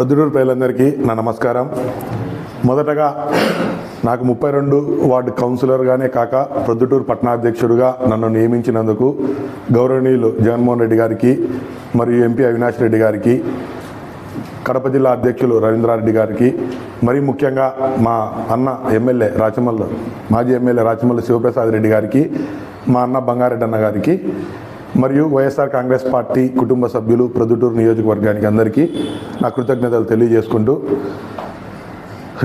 ప్రొద్దుటూరు ప్రజలందరికీ నా నమస్కారం. మొదటగా నాకు 32 వార్డు కౌన్సిలర్గానే కాక ప్రొద్దుటూరు పట్టణాధ్యక్షుడిగా నన్ను నియమించినందుకు గౌరవనీయులు జగన్మోహన్ రెడ్డి గారికి మరియు ఎంపీ అవినాష్ రెడ్డి గారికి, కడప జిల్లా అధ్యక్షులు రవీంద్రారెడ్డి గారికి, మరీ ముఖ్యంగా మా అన్న ఎమ్మెల్యే రాచమల్లు మాజీ ఎమ్మెల్యే రాచమల్లు శివప్రసాద్ రెడ్డి గారికి, మా అన్న బంగారెడ్డి అన్న గారికి మరియు వైఎస్ఆర్ కాంగ్రెస్ పార్టీ కుటుంబ సభ్యులు ప్రొద్దుటూరు నియోజకవర్గానికి అందరికీ నా కృతజ్ఞతలు తెలియజేసుకుంటూ,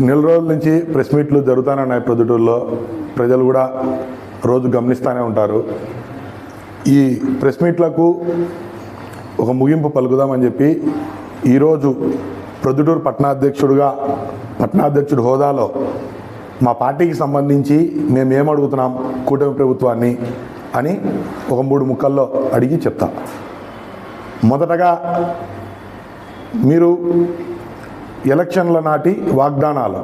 నెల రోజుల నుంచి ప్రెస్ మీట్లు జరుగుతూనే ఉన్నాయి. ప్రొద్దుటూరులో ప్రజలు కూడా రోజు గమనిస్తూనే ఉంటారు. ఈ ప్రెస్ మీట్లకు ఒక ముగింపు పలుకుదామని చెప్పి ఈరోజు ప్రొద్దుటూరు పట్టణాధ్యక్షుడు హోదాలో మా పార్టీకి సంబంధించి మేము ఏమడుగుతున్నాం కూటమి ప్రభుత్వాన్ని అని ఒక 3 ముక్కల్లో అడిగి చెప్తా. మొదటగా, మీరు ఎలక్షన్ల నాటి వాగ్దానాలు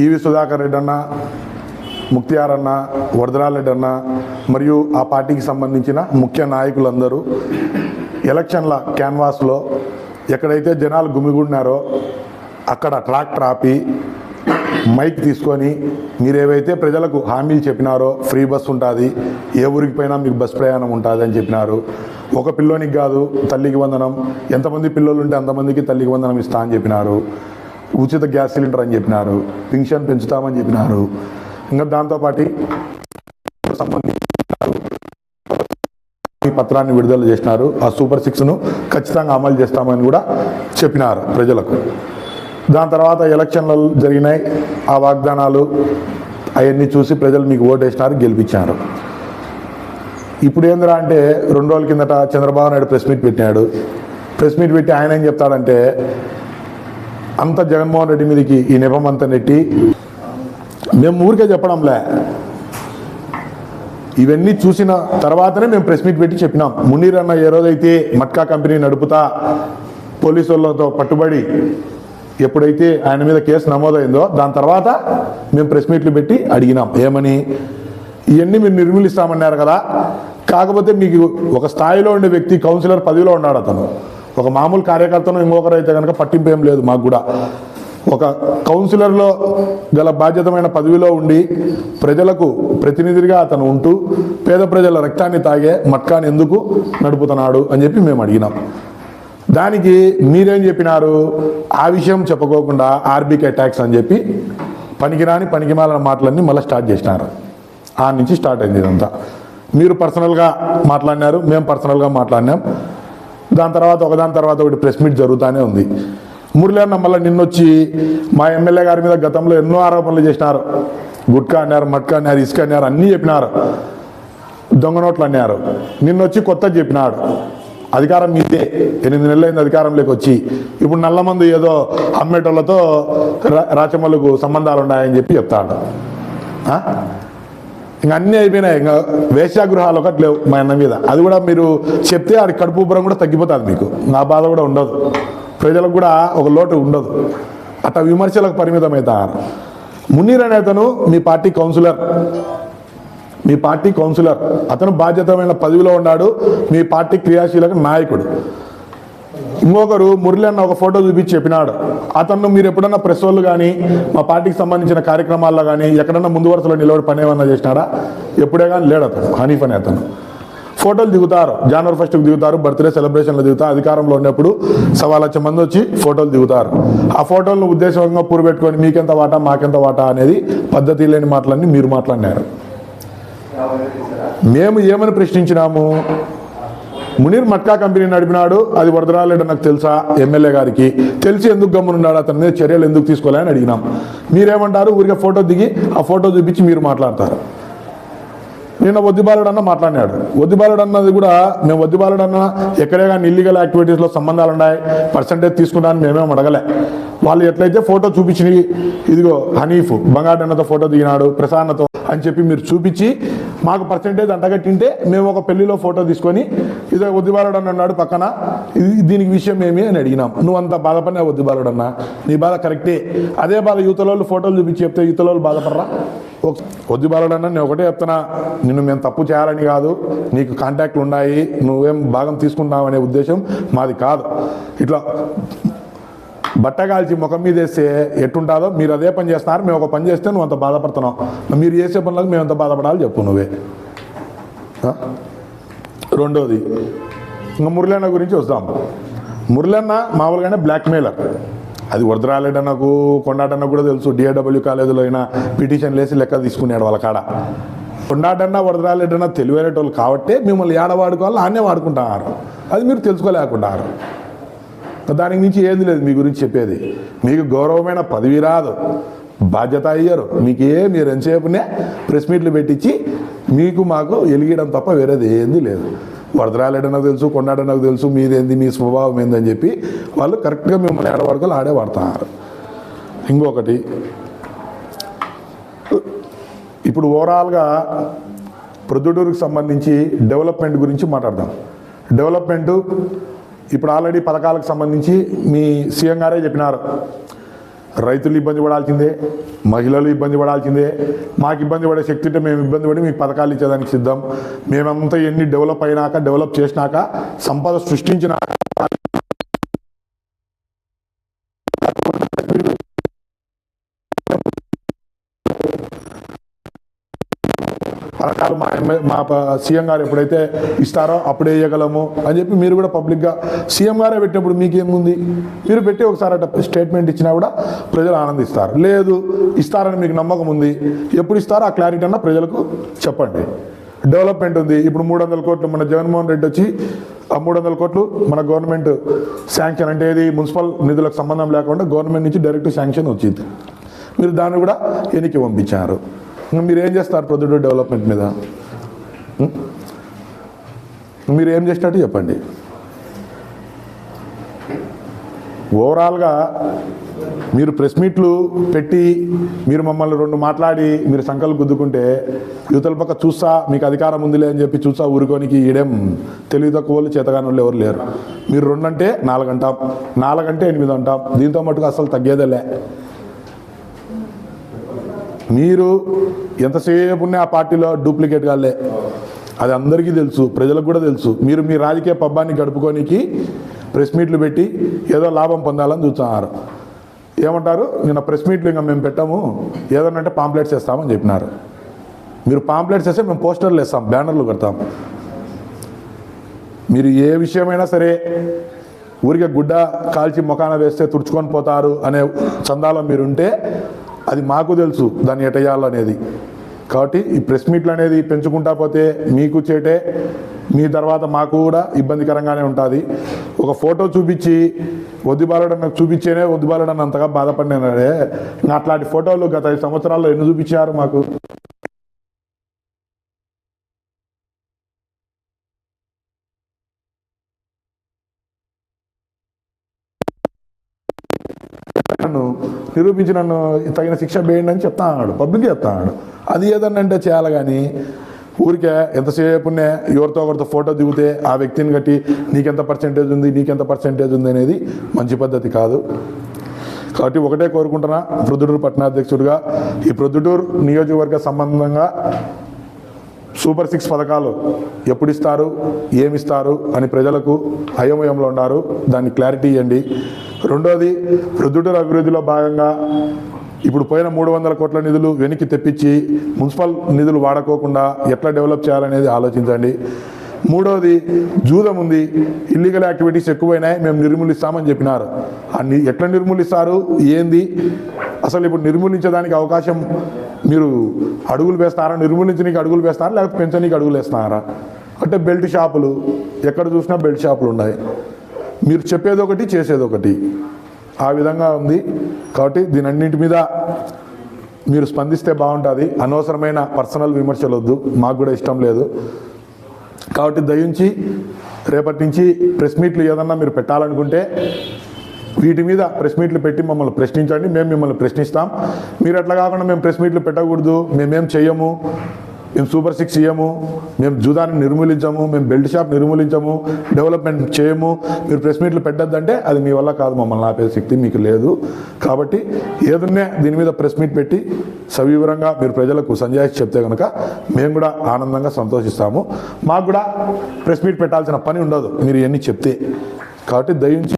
ఈవి సుధాకర్ రెడ్డి అన్న, ముక్తియార్ అన్న, వరదరారెడ్డి అన్న మరియు ఆ పార్టీకి సంబంధించిన ముఖ్య నాయకులందరూ ఎలక్షన్ల క్యాన్వాస్లో ఎక్కడైతే జనాలు గుమిగూడినారో అక్కడ ట్రాక్టర్ ఆపి మైక్ తీసుకొని మీరేవైతే ప్రజలకు హామీలు చెప్పినారో, ఫ్రీ బస్ ఉంటుంది, ఏ ఊరికి పోయినా మీకు బస్ ప్రయాణం ఉంటుంది అని చెప్పినారు. ఒక పిల్లోనికి కాదు, తల్లికి వందనం, ఎంతమంది పిల్లలు ఉంటే అంతమందికి తల్లికి వందనం ఇస్తా అని చెప్పినారు. ఉచిత గ్యాస్ సిలిండర్ అని చెప్పినారు. పింఛన్ పెంచుతామని చెప్పినారు. ఇంకా దాంతోపాటు పత్రాన్ని విడుదల చేసినారు. ఆ సూపర్ 6ను ఖచ్చితంగా అమలు చేస్తామని కూడా చెప్పినారు ప్రజలకు. దాని తర్వాత ఎలక్షన్లు జరిగినాయి. ఆ వాగ్దానాలు అవన్నీ చూసి ప్రజలు మీకు ఓటేసినారు, గెలిపించారు. ఇప్పుడు ఏందిరా అంటే 2 రోజుల కిందట చంద్రబాబు నాయుడు ప్రెస్ మీట్ పెట్టినాడు. ప్రెస్ మీట్ పెట్టి ఆయన ఏం చెప్తాడంటే, అంత జగన్మోహన్ రెడ్డి మీదకి ఈ నెపం అంతా నెట్టి, మేము ఊరికే చెప్పడంలే, ఇవన్నీ చూసిన తర్వాతనే మేము ప్రెస్ మీట్ పెట్టి చెప్పినాం. మునీర్ అన్న ఏ రోజైతే మట్కా కంపెనీ నడుపుతా పోలీసు వాళ్ళతో పట్టుబడి ఎప్పుడైతే ఆయన మీద కేసు నమోదైందో దాని తర్వాత మేము ప్రెస్ మీట్లు పెట్టి అడిగినాం. ఏమని? ఇవన్నీ మీరు నిర్మూలిస్తామన్నారు కదా, కాకపోతే మీకు ఒక స్థాయిలో ఉండే వ్యక్తి కౌన్సిలర్ పదవిలో ఉన్నాడు. అతను ఒక మామూలు కార్యకర్తను ఇంకొకరు అయితే కనుక పట్టింపు ఏం లేదు మాకు కూడా. ఒక కౌన్సిలర్లో గల బాధ్యతమైన పదవిలో ఉండి ప్రజలకు ప్రతినిధిగా అతను ఉంటూ పేద ప్రజల రక్తాన్ని తాగే మట్కాని ఎందుకు నడుపుతున్నాడు అని చెప్పి మేము అడిగినాం. దానికి మీరేం చెప్పినారు? ఆ విషయం చెప్పుకోకుండా ఆర్బీకే ట్యాక్స్ అని చెప్పి పనికిమాలిన మాటలన్నీ మళ్ళీ స్టార్ట్ చేసినారు. ఆ నుంచి స్టార్ట్ అయింది ఇదంతా. మీరు పర్సనల్గా మాట్లాడినారు, మేము పర్సనల్గా మాట్లాడినాం. దాని తర్వాత ఒకదాని తర్వాత ఒకటి ప్రెస్ మీట్ జరుగుతూనే ఉంది. మురళి అన్న మళ్ళీ నిన్నొచ్చి మా ఎమ్మెల్యే గారి మీద గతంలో ఎన్నో ఆరోపణలు చేసినారు. గుట్కా అన్నారు, మట్కా అన్నారు, ఇసుక అన్నారు, అన్నీ చెప్పినారు. దొంగ నోట్లు అన్నారు. నిన్నొచ్చి కొత్త చెప్పినాడు, అధికారం మీదే, 8 నెలలైంది అధికారంలోకి వచ్చి, ఇప్పుడు నల్లమందు ఏదో అమ్మేటోళ్ళతో రాచమల్లుకు సంబంధాలు ఉన్నాయని చెప్పి చెప్తాడు. ఇంకా అన్నీ అయిపోయినాయి. ఇంకా వేశ్యాగృహాలు ఒకటి లేవు మా అన్న మీద. అది కూడా మీరు చెప్తే ఆడి కడుపు ఉబ్బరం కూడా తగ్గిపోతుంది. మీకు నా బాధ కూడా ఉండదు, ప్రజలకు కూడా ఒక లోటు ఉండదు. అట్లా విమర్శలకు పరిమితమవుతారు. మునీర్ అనే అతను మీ పార్టీ కౌన్సిలర్, అతను బాధ్యతమైన పదవిలో ఉన్నాడు. మీ పార్టీ క్రియాశీలక నాయకుడు. ఇంకొకరు మురళి అన్న ఒక ఫోటో చూపించి చెప్పినాడు, అతను మీరు ఎప్పుడన్నా ప్రెస్ వాళ్ళు కానీ మా పార్టీకి సంబంధించిన కార్యక్రమాల్లో కానీ ఎక్కడన్నా ముందు వరుసలో నిలబడి పని ఏమన్నా చేసినాడా? ఎప్పుడే కానీ లేడు అతను. హనీఫ్ అనే అతను ఫోటోలు దిగుతారు, జనవరి 1కు దిగుతారు, బర్త్డే సెలబ్రేషన్లు దిగుతారు. అధికారంలో ఉన్నప్పుడు 1,00,000 మంది వచ్చి ఫోటోలు దిగుతారు. ఆ ఫోటోలను ఉద్దేశంగా పూర్వపెట్టుకొని మీకెంత వాటా మాకెంత వాటా అనేది పద్ధతి లేని మాటలన్నీ మీరు మాట్లాడినారు. మేము ఏమని ప్రశ్నించినాము? మునీర్ మట్కా కంపెనీ నడిపినాడు, అది వరదరారెడ్డి నాకు తెలుసా? ఎమ్మెల్యే గారికి తెలిసి ఎందుకు గమ్మునున్నాడు? అతని మీద చర్యలు ఎందుకు తీసుకోవాలని అడిగినాం. మీరేమంటారు? ఊరికే ఫోటో దిగి ఆ ఫోటో చూపించి మీరు మాట్లాడతారు. నిన్న వద్దిబాలుడు అన్న మాట్లాడినాడు. వద్దిబాలుడు అన్నది కూడా మేము వద్దిబాలుడు అన్న ఎక్కడే కానీ ఇల్లీగల్ యాక్టివిటీస్లో సంబంధాలు ఉన్నాయి, పర్సంటేజ్ తీసుకుంటామని మేమేం అడగలే. వాళ్ళు ఎట్లయితే ఫోటో చూపించి, ఇదిగో హనీఫ్ బంగారు అన్నతో ఫోటో దిగినాడు, ప్రసాన్నతో అని చెప్పి మీరు చూపించి మాకు పర్సంటేజ్ అంటగట్టింటే మేము ఒక పెళ్లిలో ఫోటో తీసుకొని ఇదే వద్దిబాలుడు అన్న ఉన్నాడు పక్కన, దీనికి విషయం ఏమి అని అడిగినాం. నువ్వు అంత బాధపడినా వద్దిబాలుడు అన్న, నీ బాధ కరెక్టే. అదే బాధ యువతలోళ్ళు ఫోటోలు చూపించి చెప్తే యువతలోళ్ళు బాధపడరా? వద్దిబాలుడన్నా నేను ఒకటే చెప్తున్నా, నిన్ను మేము తప్పు చేయాలని కాదు, నీకు కాంటాక్ట్లు ఉన్నాయి, నువ్వేం భాగం తీసుకుంటావు అనే ఉద్దేశం మాది కాదు. ఇట్లా బట్ట కాల్చి ముఖం మీద వేస్తే ఎట్టుంటుందో మీరు అదే పని చేస్తున్నారు, మేము ఒక పని చేస్తే నువ్వు అంత బాధపడుతున్నావు, మీరు చేసే పనులకు మేము ఎంత బాధపడాలి చెప్పు నువ్వే. రెండోది ఇంకా మురళన్న గురించి వస్తాం. మురళన్న మామూలుగానే బ్లాక్మెయిలర్. అది వరదరాలేడన్నకు కొండాటన్న కూడా తెలుసు. డిఏడబ్ల్యూ కాలేజీలో అయినా పిటిషన్ వేసి లెక్క తీసుకున్నాడు వాళ్ళ కాడ. కొండాటన్న వరదరాలేడన్న తెలివైనటోళ్ళు కాబట్టి మిమ్మల్ని ఏడ వాడుకోవాలి ఆనే వాడుకుంటున్నారు. అది మీరు తెలుసుకోలేకుంటారు. దానికి మించి ఏది లేదు మీ గురించి చెప్పేది. మీకు గౌరవమైన పదవి రాదు, బాధ్యత అయ్యారు మీకే. మీరు ఎంతసేపునే ప్రెస్ మీట్లు పెట్టించి మీకు మాకు ఎలిగడం తప్ప వేరేది ఏంది లేదు. వరదరాలేడనకు తెలుసు, కొండాటన్నకు తెలుసు మీరేంది, మీ స్వభావం ఏందని చెప్పి వాళ్ళు కరెక్ట్గా మిమ్మల్ని ఏడవాడుకోవాలి ఆడే వాడుతున్నారు. ఇంకొకటి, ఇప్పుడు ఓవరాల్గా ప్రొద్దుటూరుకు సంబంధించి డెవలప్మెంట్ గురించి మాట్లాడదాం. డెవలప్మెంటు ఇప్పుడు ఆల్రెడీ పథకాలకు సంబంధించి మీ సీఎం గారే చెప్పినారు, రైతులు ఇబ్బంది పడాల్సిందే, మహిళలు ఇబ్బంది పడాల్సిందే, మాకు ఇబ్బంది పడే శక్తి ఉంటే మేము ఇబ్బంది పడి మీకు పథకాలు ఇచ్చేదానికి సిద్ధం. మేమంతా ఎన్ని డెవలప్ అయినాక, డెవలప్ చేసినాక, సంపద సృష్టించినాక పథకాలు మా సీఎం గారు ఎప్పుడైతే ఇస్తారో అప్పుడే వేయగలము అని చెప్పి మీరు కూడా పబ్లిక్గా సీఎం గారే పెట్టినప్పుడు మీకేముంది, మీరు పెట్టి ఒకసారి అట్లా స్టేట్మెంట్ ఇచ్చినా కూడా ప్రజలు ఆనందిస్తారు. లేదు ఇస్తారని మీకు నమ్మకం ఉంది, ఎప్పుడు ఇస్తారో ఆ క్లారిటీ అన్న ప్రజలకు చెప్పండి. డెవలప్మెంట్ ఉంది. ఇప్పుడు 300 కోట్లు మన జగన్మోహన్ రెడ్డి వచ్చి ఆ 300 కోట్లు మన గవర్నమెంట్ శాంక్షన్, అంటే ఇది మున్సిపల్ నిధులకు సంబంధం లేకుండా గవర్నమెంట్ నుంచి డైరెక్ట్ శాంక్షన్ వచ్చింది. మీరు దాన్ని కూడా వెనక్కి పంపించారు. మీరు ఏం చేస్తారు ప్రొద్దుటూరు డెవలప్మెంట్ మీద? మీరు ఏం చేసినట్టు చెప్పండి. ఓవరాల్గా మీరు ప్రెస్ మీట్లు పెట్టి మీరు మమ్మల్ని 2 మాట్లాడి మీరు సంకలు గుద్దుకుంటే యువతల పక్క చూస్తా మీకు అధికారం ఉందిలే అని చెప్పి చూస్తా ఊరుకోనికి ఈడేం తెలివి తక్కువ వాళ్ళు చేతగాని వాళ్ళు ఎవరు లేరు. మీరు 2 అంటే 4 అంటాం, 4 అంటే 8 అంటాం. దీంతో మటుకు అసలు తగ్గేదేలే. మీరు ఎంతసేపు ఉన్న ఆ పార్టీలో డూప్లికేట్ కాలే, అది అందరికీ తెలుసు, ప్రజలకు కూడా తెలుసు. మీరు మీ రాజకీయ పబ్బాన్ని గడుపుకోనికి ప్రెస్ మీట్లు పెట్టి ఏదో లాభం పొందాలని చూస్తున్నారు. ఏమంటారు, నిన్న ప్రెస్ మీట్లు ఇంకా మేము పెట్టాము, ఏదన్నంటే పాంప్లెట్స్ వేస్తామని చెప్పినారు. మీరు పాంప్లెట్స్ వేస్తే మేము పోస్టర్లు వేస్తాం, బ్యానర్లు కడతాం. మీరు ఏ విషయమైనా సరే ఊరికే గుడ్డ కాల్చి ముఖాన వేస్తే తుడుచుకొని పోతారు అనే చందాలో మీరుంటే అది మాకు తెలుసు దాన్ని ఎటయ్యాలనేది. కాబట్టి ఈ ప్రెస్ మీట్లు అనేది పెంచుకుంటా పోతే మీకు చేటే, మీ తర్వాత మాకు కూడా ఇబ్బందికరంగానే ఉంటుంది. ఒక ఫోటో చూపించి వద్దుబాలడం నాకు చూపించేనే వద్దుబాలడం అంతగా బాధపడినాడే. అట్లాంటి ఫోటోలు గత 5 సంవత్సరాల్లో ఎన్ని చూపించారు మాకు? నిరూపించి నన్ను తగిన శిక్ష వేయండి అని చెప్తా అన్నాడు, పబ్లిక్ చెప్తా అన్నాడు. అది ఏదన్నా అంటే చేయాలి. కానీ ఊరికే ఎంతసేపునే ఎవరితో ఒకరితో ఫోటో దిగితే ఆ వ్యక్తిని కట్టి నీకెంత పర్సెంటేజ్ ఉంది, నీకెంత పర్సెంటేజ్ ఉంది అనేది మంచి పద్ధతి కాదు. కాబట్టి ఒకటే కోరుకుంటున్నా, ప్రొద్దుటూరు పట్టణాధ్యక్షుడిగా ఈ ప్రొద్దుటూరు నియోజకవర్గ సంబంధంగా సూపర్ 6 పథకాలు ఎప్పుడు ఇస్తారు, ఏమిస్తారు అని ప్రజలకు అయోమయంలో ఉన్నారు. దాన్ని క్లారిటీ ఇవ్వండి. రెండోది, ప్రొద్దుటూరు అభివృద్ధిలో భాగంగా ఇప్పుడు పోయిన 300 కోట్ల నిధులు వెనక్కి తెప్పించి మున్సిపల్ నిధులు వాడుకోకుండా ఎట్లా డెవలప్ చేయాలనేది ఆలోచించండి. మూడోది, జూదం ఉంది, ఇల్లీగల్ యాక్టివిటీస్ ఎక్కువైనాయి, మేము నిర్మూలిస్తామని చెప్పినారు. అన్ని ఎట్లా నిర్మూలిస్తారు, ఏంది అసలు? ఇప్పుడు నిర్మూలించడానికి అవకాశం మీరు అడుగులు వేస్తారా, నిర్మూలించడానికి అడుగులు వేస్తారా, లేకపోతే పెంచడానికి అడుగులు వేస్తున్నారా? అంటే బెల్ట్ షాపులు, ఎక్కడ చూసినా బెల్ట్ షాపులు ఉన్నాయి. మీరు చెప్పేది ఒకటి, చేసేది ఒకటి, ఆ విధంగా ఉంది. కాబట్టి దీని అన్నింటి మీద మీరు స్పందిస్తే బాగుంటుంది. అనవసరమైన పర్సనల్ విమర్శలు వద్దు, మాకు కూడా ఇష్టం లేదు. కాబట్టి దయించి రేపటి నుంచి ప్రెస్ మీట్లు ఏదన్నా మీరు పెట్టాలనుకుంటే వీటి మీద ప్రెస్ మీట్లు పెట్టి మమ్మల్ని ప్రశ్నించండి, మేము మిమ్మల్ని ప్రశ్నిస్తాం. మీరు అట్లా కాకుండా మేము ప్రెస్ మీట్లు పెట్టకూడదు, మేమేం చెయ్యము, మేము సూపర్ 6 ఇయ్యము, మేము జూదాన్ని నిర్మూలించము, మేము బెల్ట్ షాప్ నిర్మూలించము, డెవలప్మెంట్ చేయము, మీరు ప్రెస్ మీట్లు పెట్టద్దంటే అది మీ వల్ల కాదు, మమ్మల్ని ఆపే శక్తి మీకు లేదు. కాబట్టి ఏదన్నే దీని మీద ప్రెస్ మీట్ పెట్టి సవివరంగా మీరు ప్రజలకు సంజాయిషి చెప్తే కనుక మేము కూడా ఆనందంగా సంతోషిస్తాము. మాకు కూడా ప్రెస్ మీట్ పెట్టాల్సిన పని ఉండదు మీరు ఇవన్నీ చెప్తే. కాబట్టి దయించి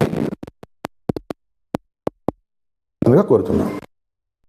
చేయవలసిందిగా కోరుతున్నాం.